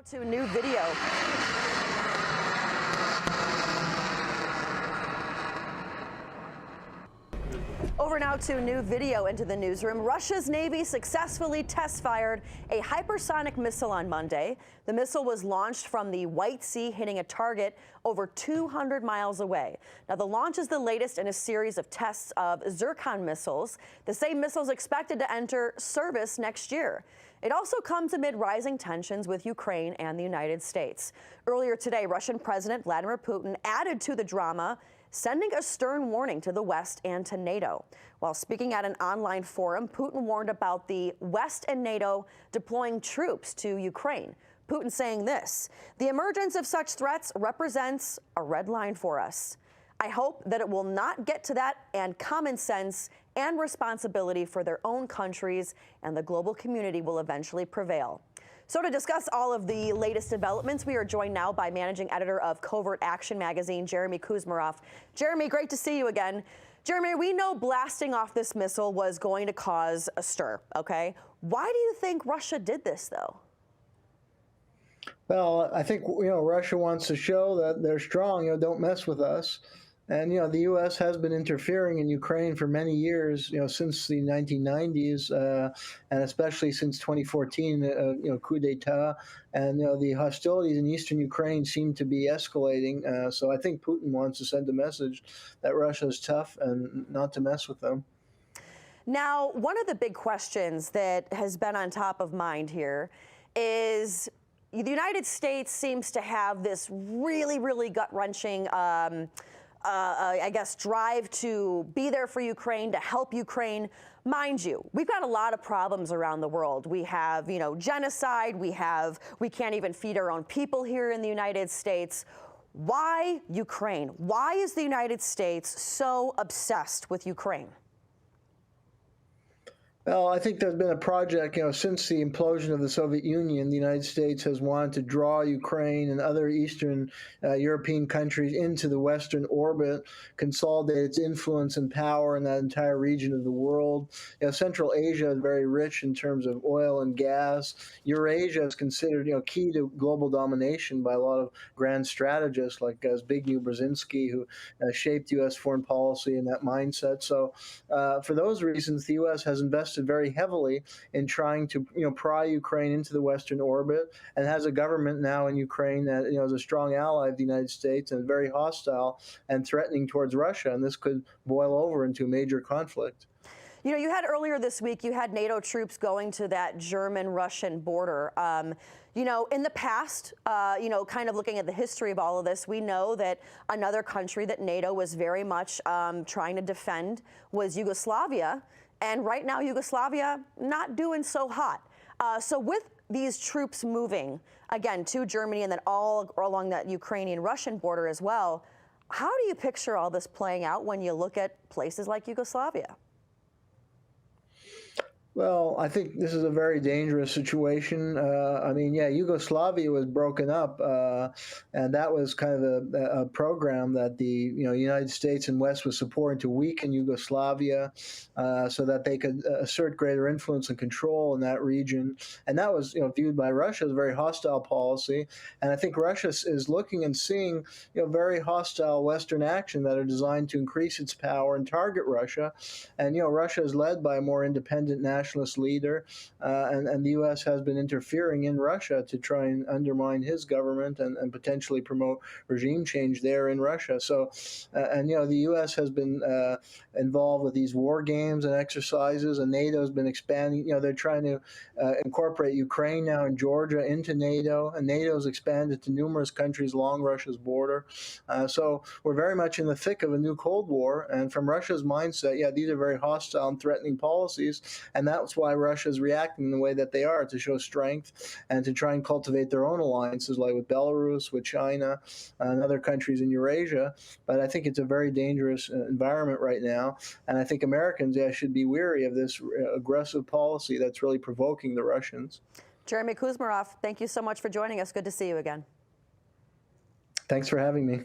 To new video. Over now to new video into the newsroom. Russia's Navy successfully test-fired a hypersonic missile on Monday. The missile was launched from the White Sea, hitting a target over 200 miles away. Now, the launch is the latest in a series of tests of Zircon missiles. The same missiles expected to enter service next year. It also comes amid rising tensions with Ukraine and the United States. Earlier today, Russian President Vladimir Putin added to the drama, sending a stern warning to the West and to NATO. While speaking at an online forum, Putin warned about the West and NATO deploying troops to Ukraine. Putin saying this: "The emergence of such threats represents a red line for us. I hope that it will not get to that, and common sense and responsibility for their own countries and the global community will eventually prevail." So to discuss all of the latest developments, we are joined now by managing editor of Covert Action magazine, Jeremy Kuzmarov. Jeremy, great to see you again. Jeremy, we know blasting off this missile was going to cause a stir, okay? Why do you think Russia did this, though? Well, I think, Russia wants to show that they're strong, don't mess with us. And, the U.S. has been interfering in Ukraine for many years, since the 1990s, and especially since 2014, coup d'etat. And, the hostilities in eastern Ukraine seem to be escalating. So I think Putin wants to send a message that Russia is tough and not to mess with them. Now, one of the big questions that has been on top of mind here is the United States seems to have this really, really gut-wrenching I guess, drive to be there for Ukraine, to help Ukraine. Mind you, we've got a lot of problems around the world. We have, genocide. We can't even feed our own people here in the United States. Why Ukraine? Why is the United States so obsessed with Ukraine? Well, I think there's been a project, since the implosion of the Soviet Union, the United States has wanted to draw Ukraine and other Eastern European countries into the Western orbit, consolidate its influence and power in that entire region of the world. Central Asia is very rich in terms of oil and gas. Eurasia is considered, key to global domination by a lot of grand strategists like Zbigniew Brzezinski, who shaped U.S. foreign policy in that mindset. So for those reasons, the U.S. has invested very heavily in trying to pry Ukraine into the Western orbit, and has a government now in Ukraine that is a strong ally of the United States and very hostile and threatening towards Russia, and this could boil over into a major conflict. You had earlier this week, you had NATO troops going to that German-Russian border. In the past, kind of looking at the history of all of this, we know that another country that NATO was very much trying to defend was Yugoslavia. And right now, Yugoslavia not doing so hot. So with these troops moving, again, to Germany and then all along that Ukrainian-Russian border as well, how do you picture all this playing out when you look at places like Yugoslavia? Well, I think this is a very dangerous situation. Yugoslavia was broken up, and that was kind of a program that the United States and West was supporting to weaken Yugoslavia, so that they could assert greater influence and control in that region. And that was viewed by Russia as a very hostile policy. And I think Russia is looking and seeing very hostile Western action that are designed to increase its power and target Russia. And Russia is led by a more independent nationalist leader, and the U.S. has been interfering in Russia to try and undermine his government and potentially promote regime change there in Russia. So, the U.S. has been involved with these war games and exercises, and NATO has been expanding. They're trying to incorporate Ukraine now and Georgia into NATO, and NATO has expanded to numerous countries along Russia's border. So we're very much in the thick of a new Cold War, and from Russia's mindset, these are very hostile and threatening policies, and that's why Russia is reacting in the way that they are, to show strength and to try and cultivate their own alliances, like with Belarus, with China, and other countries in Eurasia. But I think it's a very dangerous environment right now, and I think Americans should be wary of this aggressive policy that's really provoking the Russians. Jeremy Kuzmarov, thank you so much for joining us. Good to see you again. Thanks for having me.